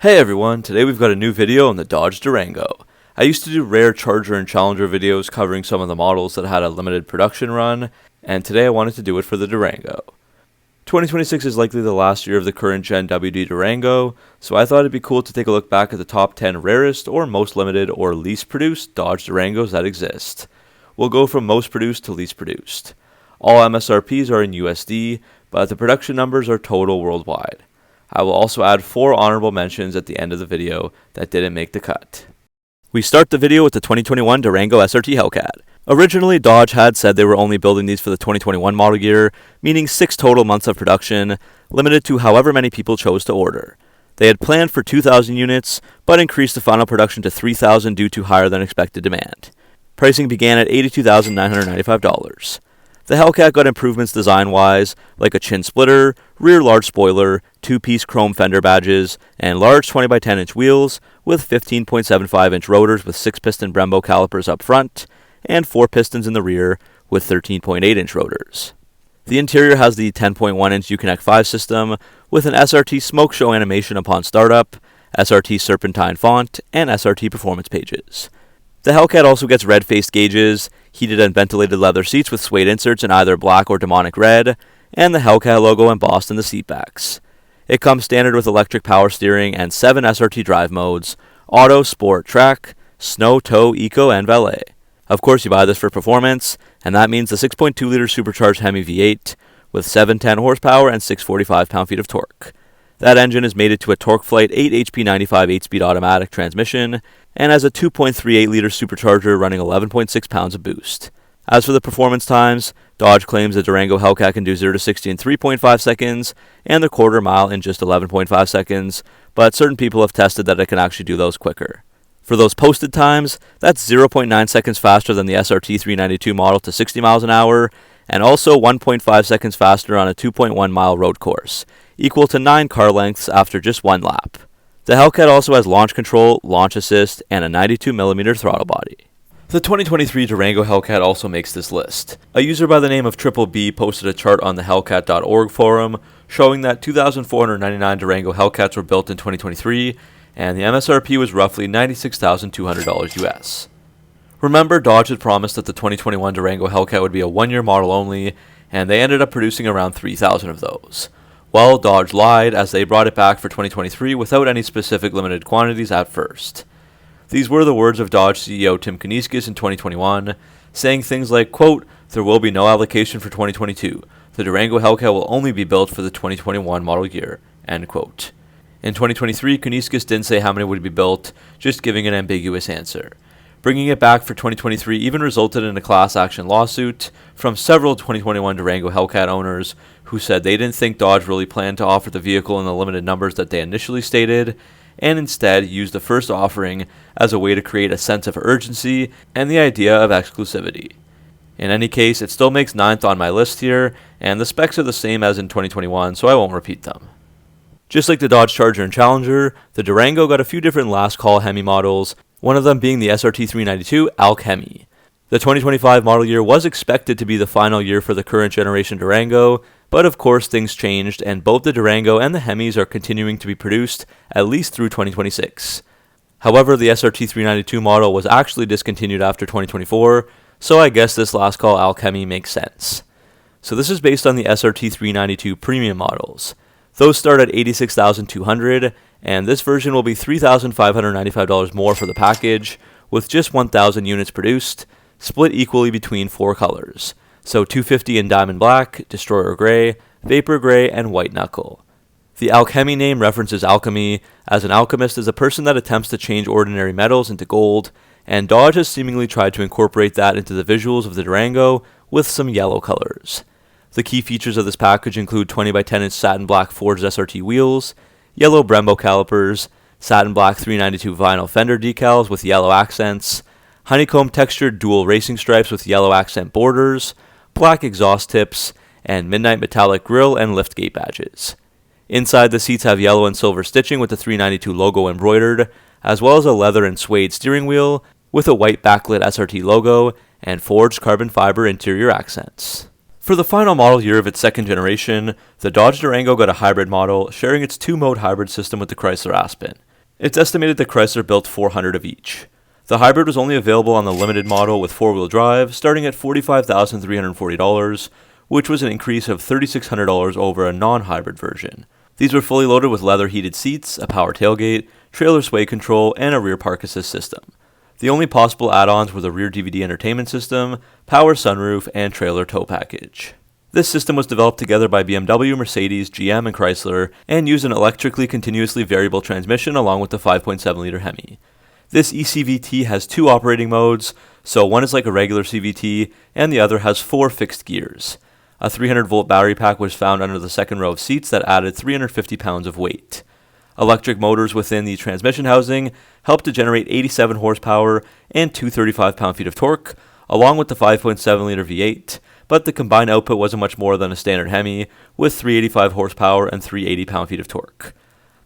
Hey everyone, today we've got a new video on the Dodge Durango. I used to do rare Charger and Challenger videos covering some of the models that had a limited production run, and today I wanted to do it for the Durango. 2026 is likely the last year of the current gen WD Durango, so I thought it'd be cool to take a look back at the top 10 rarest or most limited or least produced Dodge Durangos that exist. We'll go from most produced to least produced. All MSRPs are in USD, but the production numbers are total worldwide. I will also add 4 honorable mentions at the end of the video that didn't make the cut. We start the video with the 2021 Durango SRT Hellcat. Originally, Dodge had said they were only building these for the 2021 model year, meaning 6 total months of production, limited to however many people chose to order. They had planned for 2,000 units, but increased the final production to 3,000 due to higher than expected demand. Pricing began at $82,995. The Hellcat got improvements design-wise, like a chin splitter, rear large spoiler, 2-piece chrome fender badges, and large 20x10-inch wheels with 15.75-inch rotors with 6-piston Brembo calipers up front, and 4 pistons in the rear with 13.8-inch rotors. The interior has the 10.1-inch Uconnect 5 system with an SRT smoke show animation upon startup, SRT Serpentine font, and SRT performance pages. The Hellcat also gets red-faced gauges, heated and ventilated leather seats with suede inserts in either black or demonic red, and the Hellcat logo embossed in the seatbacks. It comes standard with electric power steering and 7 SRT drive modes: Auto, Sport, Track, Snow, Tow, Eco, and Valet. Of course you buy this for performance, and that means the 6.2-liter supercharged Hemi V8 with 710 horsepower and 645 pound-feet of torque. That engine is mated to a TorqueFlite 8 HP 95 8-speed automatic transmission and has a 2.38-liter supercharger running 11.6 pounds of boost. As for the performance times, Dodge claims the Durango Hellcat can do 0 to 60 in 3.5 seconds and the quarter mile in just 11.5 seconds, but certain people have tested that it can actually do those quicker. For those posted times, that's 0.9 seconds faster than the SRT392 model to 60 miles an hour, and also 1.5 seconds faster on a 2.1 mile road course, equal to 9 car lengths after just 1 lap. The Hellcat also has launch control, launch assist, and a 92mm throttle body. The 2023 Durango Hellcat also makes this list. A user by the name of Triple B posted a chart on the Hellcat.org forum showing that 2,499 Durango Hellcats were built in 2023, and the MSRP was roughly $96,200 US. Remember, Dodge had promised that the 2021 Durango Hellcat would be a 1-year model only, and they ended up producing around 3,000 of those. Well, Dodge lied, as they brought it back for 2023 without any specific limited quantities at first. These were the words of Dodge CEO Tim Kuniskis in 2021, saying things like, quote, "There will be no allocation for 2022. The Durango Hellcat will only be built for the 2021 model year," end quote. In 2023, Kuniskis didn't say how many would be built, just giving an ambiguous answer. Bringing it back for 2023 even resulted in a class action lawsuit from several 2021 Durango Hellcat owners who said they didn't think Dodge really planned to offer the vehicle in the limited numbers that they initially stated, and instead used the first offering as a way to create a sense of urgency and the idea of exclusivity. In any case, it still makes 9th on my list here, and the specs are the same as in 2021, so I won't repeat them. Just like the Dodge Charger and Challenger, the Durango got a few different last call Hemi models, one of them being the SRT392 AlcHEMI. The 2025 model year was expected to be the final year for the current generation Durango, but of course things changed, and both the Durango and the Hemis are continuing to be produced at least through 2026. However, the SRT392 model was actually discontinued after 2024, so I guess this last call AlcHEMI makes sense. So this is based on the SRT392 premium models. Those start at $86,200, and this version will be $3,595 more for the package, with just 1,000 units produced, split equally between 4 colors. So 250 in diamond black, destroyer gray, vapor gray, and white knuckle. The AlcHEMI name references alchemy, as an alchemist is a person that attempts to change ordinary metals into gold, and Dodge has seemingly tried to incorporate that into the visuals of the Durango with some yellow colors. The key features of this package include 20x10-inch satin black forged SRT wheels, yellow Brembo calipers, satin black 392 vinyl fender decals with yellow accents, honeycomb textured dual racing stripes with yellow accent borders, black exhaust tips, and midnight metallic grille and liftgate badges. Inside, the seats have yellow and silver stitching with the 392 logo embroidered, as well as a leather and suede steering wheel with a white backlit SRT logo and forged carbon fiber interior accents. For the final model year of its second generation, the Dodge Durango got a hybrid model, sharing its 2-mode hybrid system with the Chrysler Aspen. It's estimated that Chrysler built 400 of each. The hybrid was only available on the limited model with four-wheel drive, starting at $45,340, which was an increase of $3,600 over a non-hybrid version. These were fully loaded with leather heated seats, a power tailgate, trailer sway control, and a rear park assist system. The only possible add-ons were the rear DVD entertainment system, power sunroof, and trailer tow package. This system was developed together by BMW, Mercedes, GM, and Chrysler, and used an electrically continuously variable transmission along with the 5.7-liter Hemi. This eCVT has two operating modes, so one is like a regular CVT, and the other has four fixed gears. A 300-volt battery pack was found under the second row of seats that added 350 pounds of weight. Electric motors within the transmission housing helped to generate 87 horsepower and 235 pound-feet of torque, along with the 5.7-liter V8, but the combined output wasn't much more than a standard Hemi, with 385 horsepower and 380 pound-feet of torque.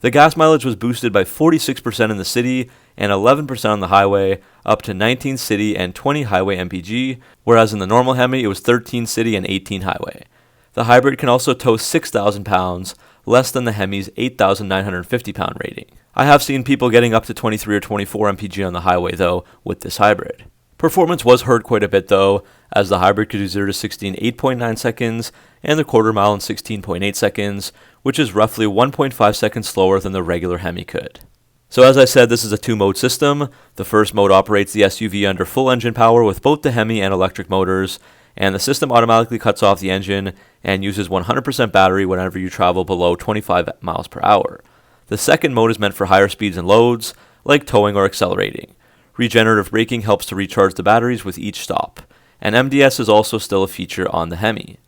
The gas mileage was boosted by 46% in the city and 11% on the highway, up to 19 city and 20 highway MPG, whereas in the normal Hemi it was 13 city and 18 highway. The hybrid can also tow 6,000 pounds, less than the Hemi's 8,950 pound rating. I have seen people getting up to 23 or 24 mpg on the highway though with this hybrid. Performance was hurt quite a bit though, as the hybrid could do 0 to 60 in 8.9 seconds and the quarter mile in 16.8 seconds, which is roughly 1.5 seconds slower than the regular Hemi could. So as I said, this is a two-mode system. The first mode operates the SUV under full engine power with both the Hemi and electric motors, and the system automatically cuts off the engine and uses 100% battery whenever you travel below 25 miles per hour. The second mode is meant for higher speeds and loads, like towing or accelerating. Regenerative braking helps to recharge the batteries with each stop, and MDS is also still a feature on the Hemi.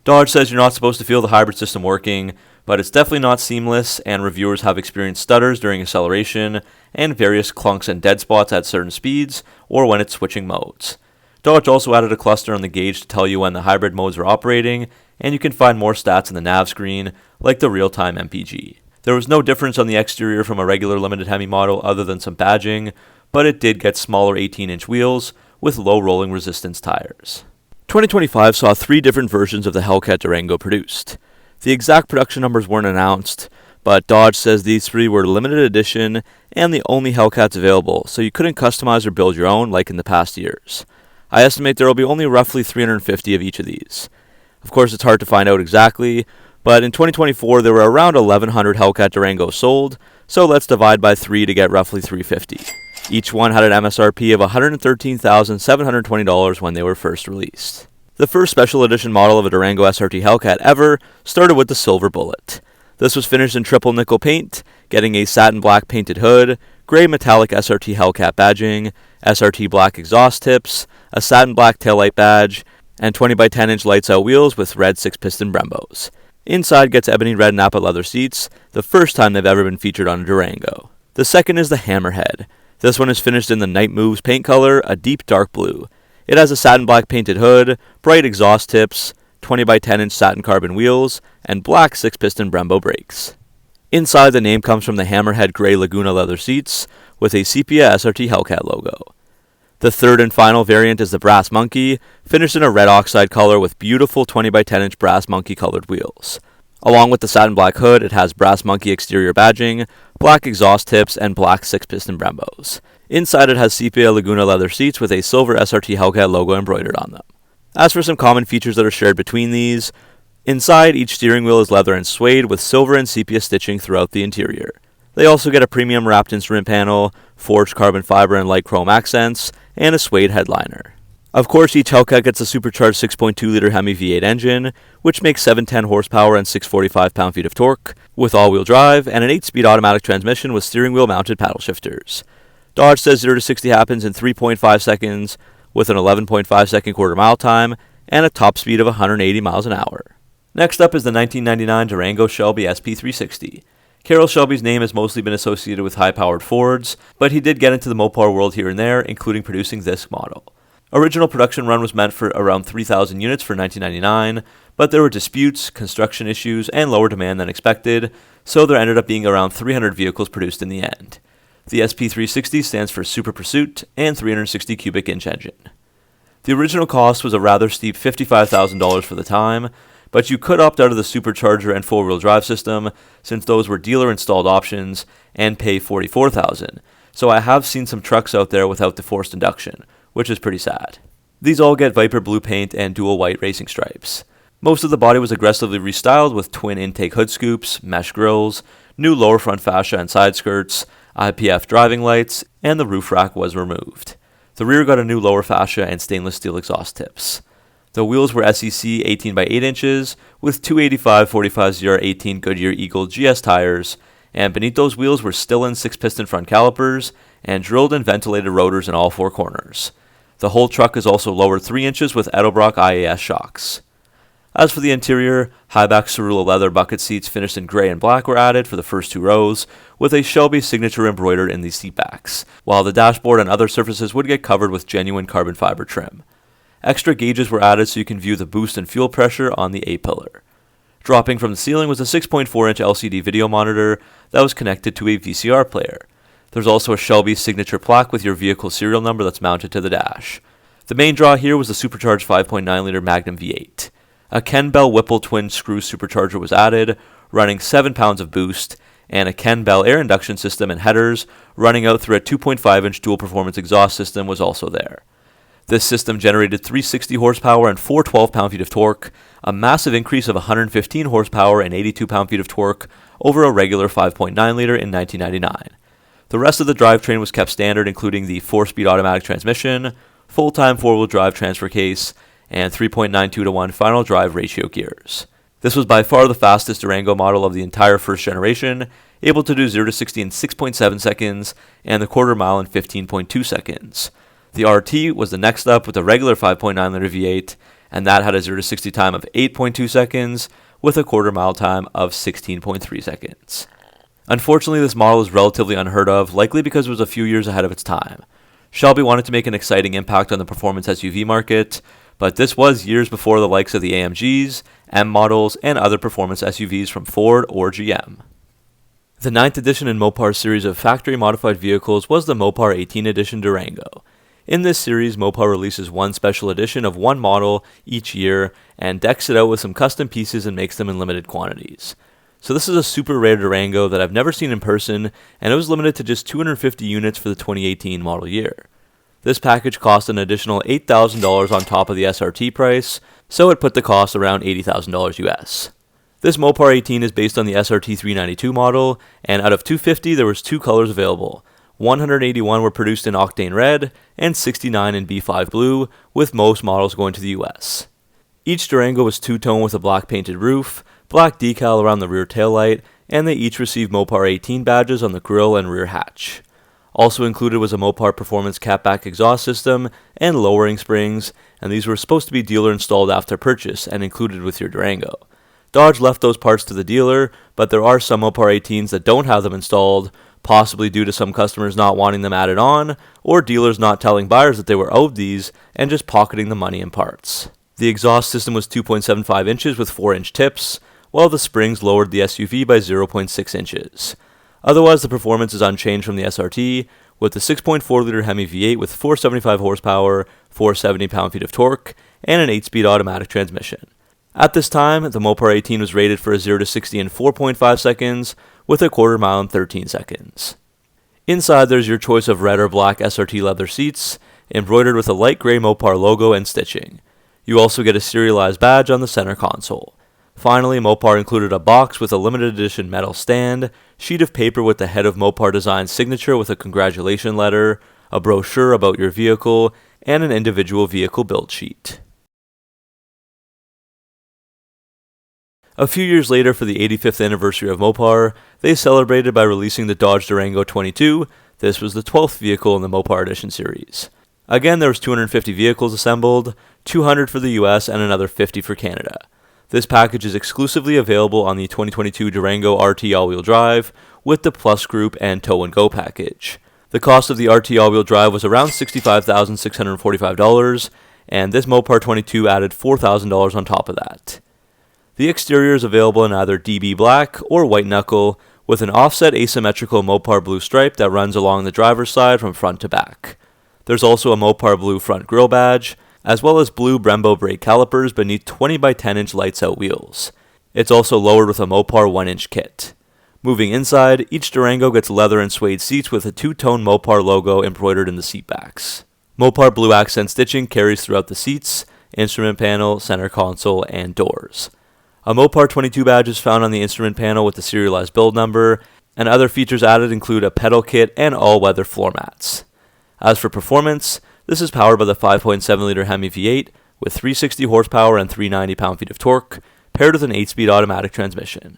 Dodge says you're not supposed to feel the hybrid system working, but it's definitely not seamless, and reviewers have experienced stutters during acceleration and various clunks and dead spots at certain speeds or when it's switching modes. Dodge also added a cluster on the gauge to tell you when the hybrid modes are operating, and you can find more stats in the nav screen, like the real-time MPG. There was no difference on the exterior from a regular limited Hemi model other than some badging, but it did get smaller 18-inch wheels with low rolling resistance tires. 2025 saw 3 different versions of the Hellcat Durango produced. The exact production numbers weren't announced, but Dodge says these 3 were limited edition and the only Hellcats available, so you couldn't customize or build your own like in the past years. I estimate there will be only roughly 350 of each of these. Of course, it's hard to find out exactly, but in 2024 there were around 1,100 Hellcat Durangos sold, so let's divide by 3 to get roughly 350. Each one had an MSRP of $113,720 when they were first released. The first special edition model of a Durango SRT Hellcat ever started with the Silver Bullet. This was finished in triple nickel paint, getting a satin black painted hood, gray metallic SRT Hellcat badging, SRT black exhaust tips, a satin black taillight badge, and 20 by 10 inch lights out wheels with red 6-piston Brembos. Inside gets ebony red Napa leather seats, the first time they've ever been featured on a Durango. The second is the Hammerhead. This one is finished in the Night Moves paint color, a deep dark blue. It has a satin black painted hood, bright exhaust tips, 20 by 10 inch satin carbon wheels, and black 6-piston Brembo brakes. Inside, the name comes from the Hammerhead gray Laguna leather seats with a sepia SRT Hellcat logo. The third and final variant is the Brass Monkey, finished in a red oxide color with beautiful 20 by 10 inch Brass Monkey colored wheels. Along with the satin black hood, it has Brass Monkey exterior badging, black exhaust tips, and black 6-piston Brembos. Inside it has sepia Laguna leather seats with a silver SRT Hellcat logo embroidered on them. As for some common features that are shared between these, inside each steering wheel is leather and suede with silver and sepia stitching throughout the interior. They also get a premium wrapped instrument panel, forged carbon fiber and light chrome accents, and a suede headliner. Of course, each Hellcat gets a supercharged 6.2-liter Hemi V8 engine, which makes 710 horsepower and 645 pound-feet of torque, with all-wheel drive, and an 8-speed automatic transmission with steering wheel-mounted paddle shifters. Dodge says 0 to 60 happens in 3.5 seconds, with an 11.5-second quarter-mile time, and a top speed of 180 miles an hour. Next up is the 1999 Durango Shelby SP360. Carroll Shelby's name has mostly been associated with high-powered Fords, but he did get into the Mopar world here and there, including producing this model. Original production run was meant for around 3,000 units for 1999, but there were disputes, construction issues, and lower demand than expected, so there ended up being around 300 vehicles produced in the end. The SP360 stands for Super Pursuit and 360 cubic inch engine. The original cost was a rather steep $55,000 for the time, but you could opt out of the supercharger and four-wheel drive system since those were dealer-installed options and pay $44,000. So I have seen some trucks out there without the forced induction, which is pretty sad. These all get Viper blue paint and dual white racing stripes. Most of the body was aggressively restyled with twin intake hood scoops, mesh grills, new lower front fascia and side skirts, IPF driving lights, and the roof rack was removed. The rear got a new lower fascia and stainless steel exhaust tips. The wheels were SEC 18 by 8 inches with 285/45/018 Goodyear Eagle GS tires, and beneath those wheels were still-in 6-piston front calipers and drilled and ventilated rotors in all four corners. The whole truck is also lowered 3 inches with Edelbrock IAS shocks. As for the interior, high-back Cerula leather bucket seats finished in gray and black were added for the first 2 rows, with a Shelby signature embroidered in the seatbacks, while the dashboard and other surfaces would get covered with genuine carbon fiber trim. Extra gauges were added so you can view the boost and fuel pressure on the A-pillar. Dropping from the ceiling was a 6.4-inch LCD video monitor that was connected to a VCR player. There's also a Shelby signature plaque with your vehicle serial number that's mounted to the dash. The main draw here was the supercharged 5.9-liter Magnum V8. A Ken Bell Whipple twin screw supercharger was added, running 7 pounds of boost, and a Ken Bell air induction system and headers running out through a 2.5-inch dual performance exhaust system was also there. This system generated 360 horsepower and 4 12 pound-feet of torque, a massive increase of 115 horsepower and 82 pound-feet of torque over a regular 5.9-liter in 1999. The rest of the drivetrain was kept standard, including the 4-speed automatic transmission, full-time 4-wheel drive transfer case, and 3.92:1 final drive ratio gears. This was by far the fastest Durango model of the entire first generation, able to do 0 to 60 in 6.7 seconds and the quarter mile in 15.2 seconds. The RT was the next up with a regular 5.9-liter V8, and that had a 0 to 60 time of 8.2 seconds with a quarter mile time of 16.3 seconds. Unfortunately, this model is relatively unheard of, likely because it was a few years ahead of its time. Shelby wanted to make an exciting impact on the performance SUV market, but this was years before the likes of the AMGs, M models, and other performance SUVs from Ford or GM. The 9th edition in Mopar's series of factory-modified vehicles was the Mopar 18 edition Durango. In this series, Mopar releases one special edition of one model each year and decks it out with some custom pieces and makes them in limited quantities. So this is a super rare Durango that I've never seen in person, and it was limited to just 250 units for the 2018 model year. This package cost an additional $8,000 on top of the SRT price, so it put the cost around $80,000 US. This Mopar 18 is based on the SRT392 model, and out of 250 there was 2 colors available. 181 were produced in Octane Red, and 69 in B5 Blue, with most models going to the US. Each Durango was two-tone with a black painted roof, black decal around the rear taillight, and they each received Mopar 18 badges on the grille and rear hatch. Also included was a Mopar Performance catback exhaust system and lowering springs, and these were supposed to be dealer installed after purchase and included with your Durango. Dodge left those parts to the dealer, but there are some Mopar 18s that don't have them installed, possibly due to some customers not wanting them added on, or dealers not telling buyers that they were owed these and just pocketing the money in parts. The exhaust system was 2.75 inches with 4-inch tips, while the springs lowered the SUV by 0.6 inches. Otherwise, the performance is unchanged from the SRT, with the 6.4-liter Hemi V8 with 475 horsepower, 470 pound-feet of torque, and an 8-speed automatic transmission. At this time, the Mopar 18 was rated for a 0 to 60 in 4.5 seconds, with a quarter mile in 13 seconds. Inside, there's your choice of red or black SRT leather seats, embroidered with a light gray Mopar logo and stitching. You also get a serialized badge on the center console. Finally, Mopar included a box with a limited edition metal stand, sheet of paper with the head of Mopar Design's signature with a congratulation letter, a brochure about your vehicle, and an individual vehicle build sheet. A few years later, for the 85th anniversary of Mopar, they celebrated by releasing the Dodge Durango 22. This was the 12th vehicle in the Mopar Edition series. Again, there was 250 vehicles assembled, 200 for the US and another 50 for Canada. This package is exclusively available on the 2022 Durango RT all-wheel drive with the Plus Group and Tow and Go package. The cost of the RT all-wheel drive was around $65,645, and this Mopar 22 added $4,000 on top of that. The exterior is available in either DB Black or White Knuckle, with an offset asymmetrical Mopar Blue stripe that runs along the driver's side from front to back. There's also a Mopar Blue front grille badge, as well as blue Brembo brake calipers beneath 20 by 10 inch lights out wheels. It's also lowered with a Mopar 1-inch kit. Moving inside, each Durango gets leather and suede seats with a two-tone Mopar logo embroidered in the seat backs. Mopar blue accent stitching carries throughout the seats, instrument panel, center console, and doors. A Mopar 22 badge is found on the instrument panel with the serialized build number, and other features added include a pedal kit and all-weather floor mats. As for performance, this is powered by the 5.7-liter Hemi V8 with 360 horsepower and 390 pound-feet of torque, paired with an 8-speed automatic transmission.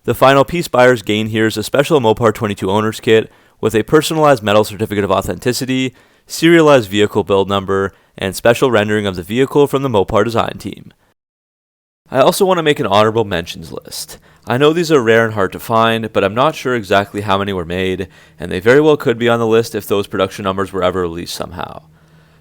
The final piece buyers gain here is a special Mopar 22 owner's kit with a personalized metal certificate of authenticity, serialized vehicle build number, and special rendering of the vehicle from the Mopar design team. I also want to make an honorable mentions list. I know these are rare and hard to find, but I'm not sure exactly how many were made, and they very well could be on the list if those production numbers were ever released somehow.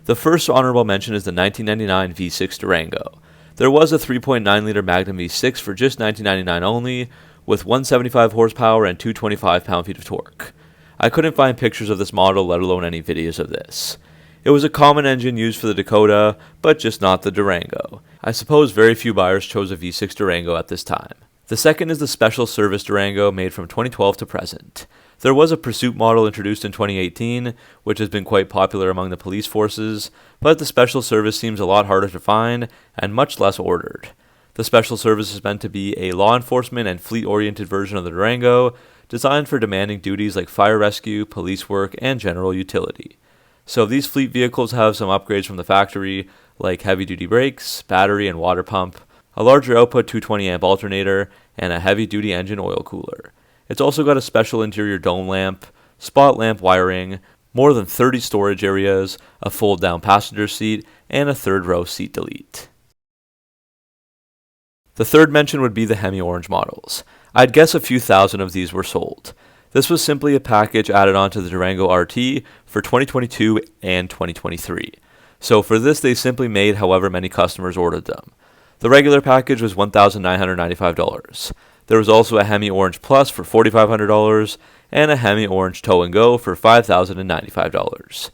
The first honorable mention is the 1999 V6 Durango. There was a 3.9-liter Magnum V6 for just $19.99 only, with 175 horsepower and 225 pound-feet of torque. I couldn't find pictures of this model, let alone any videos of this. It was a common engine used for the Dakota, but just not the Durango. I suppose very few buyers chose a V6 Durango at this time. The second is the Special Service Durango, made from 2012 to present. There was a Pursuit model introduced in 2018, which has been quite popular among the police forces, but the Special Service seems a lot harder to find and much less ordered. The Special Service is meant to be a law enforcement and fleet-oriented version of the Durango, designed for demanding duties like fire rescue, police work, and general utility. So these fleet vehicles have some upgrades from the factory, like heavy-duty brakes, battery and water pump, a larger output 220-amp alternator, and a heavy-duty engine oil cooler. It's also got a special interior dome lamp, spot lamp wiring, more than 30 storage areas, a fold-down passenger seat, and a third-row seat delete. The third mention would be the Hemi Orange models. I'd guess a few thousand of these were sold. This was simply a package added onto the Durango RT for 2022 and 2023. So for this, they simply made however many customers ordered them. The regular package was $1,995. There was also a Hemi Orange Plus for $4,500 and a Hemi Orange Tow and Go for $5,095.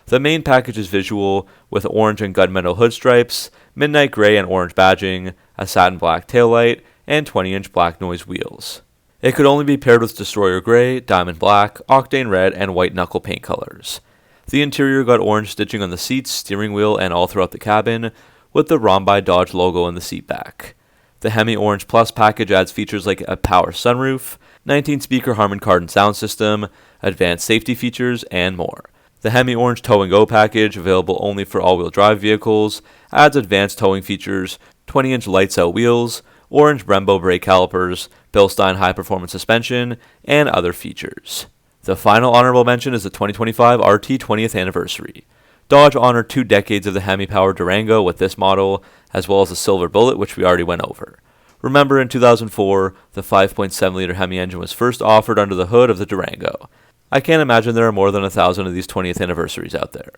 The main package is visual, with orange and gunmetal hood stripes, midnight gray and orange badging, a satin black taillight, and 20-inch black noise wheels. It could only be paired with Destroyer Gray, Diamond Black, Octane Red, and White Knuckle paint colors. The interior got orange stitching on the seats, steering wheel, and all throughout the cabin, with the Rhombide Dodge logo in the seat back. The Hemi Orange Plus package adds features like a power sunroof, 19-speaker Harman Kardon sound system, advanced safety features, and more. The Hemi Orange Tow and Go package, available only for all-wheel drive vehicles, adds advanced towing features, 20-inch lights-out wheels, orange Brembo brake calipers, Bilstein high-performance suspension, and other features. The final honorable mention is the 2025 RT 20th anniversary. Dodge honored 2 decades of the Hemi-powered Durango with this model, as well as the Silver Bullet, which we already went over. Remember, in 2004, the 5.7-liter Hemi engine was first offered under the hood of the Durango. I can't imagine there are more than 1,000 of these 20th anniversaries out there.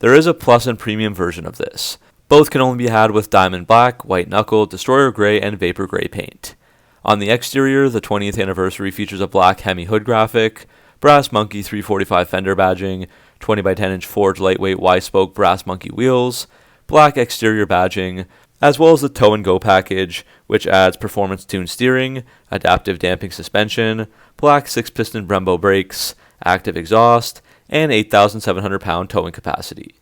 There is a Plus and Premium version of this. Both can only be had with Diamond Black, White Knuckle, Destroyer Gray, and Vapor Gray paint. On the exterior, the 20th anniversary features a black Hemi hood graphic, brass monkey 345 fender badging, 20 by 10 inch forged lightweight Y-spoke brass monkey wheels, black exterior badging, as well as the Tow and Go package, which adds performance-tuned steering, adaptive damping suspension, black 6-piston Brembo brakes, active exhaust, and 8,700 pound towing capacity.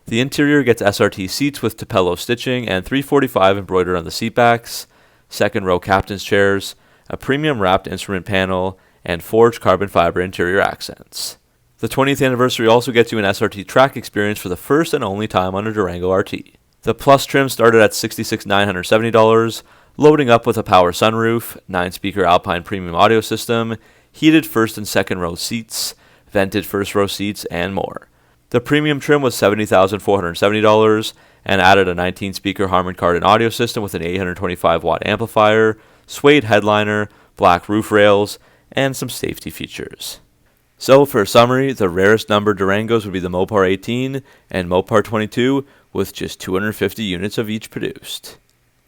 The interior gets SRT seats with Tupelo stitching and 345 embroidered on the seatbacks, second-row captain's chairs, a premium wrapped instrument panel, and forged carbon fiber interior accents. The 20th anniversary also gets you an SRT track experience for the first and only time on a Durango RT. The Plus trim started at $66,970, loading up with a power sunroof, 9-speaker Alpine premium audio system, heated first and second row seats, vented first row seats, and more. The premium trim was $70,470 and added a 19-speaker Harman Kardon audio system with an 825-watt amplifier, suede headliner, black roof rails, and some safety features. So, for a summary, the rarest numbered Durangos would be the Mopar 18 and Mopar 22, with just 250 units of each produced.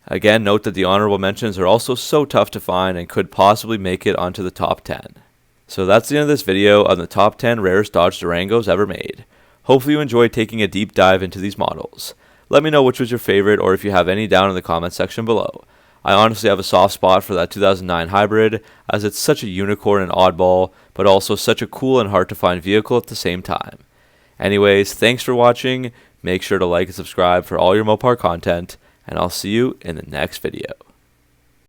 Again, note that the honorable mentions are also so tough to find and could possibly make it onto the top 10. So that's the end of this video on the top 10 rarest Dodge Durangos ever made. Hopefully you enjoyed taking a deep dive into these models. Let me know which was your favorite or if you have any down in the comments section below. I honestly have a soft spot for that 2009 hybrid, as it's such a unicorn and oddball, but also such a cool and hard to find vehicle at the same time. Anyways, thanks for watching, make sure to like and subscribe for all your Mopar content, and I'll see you in the next video.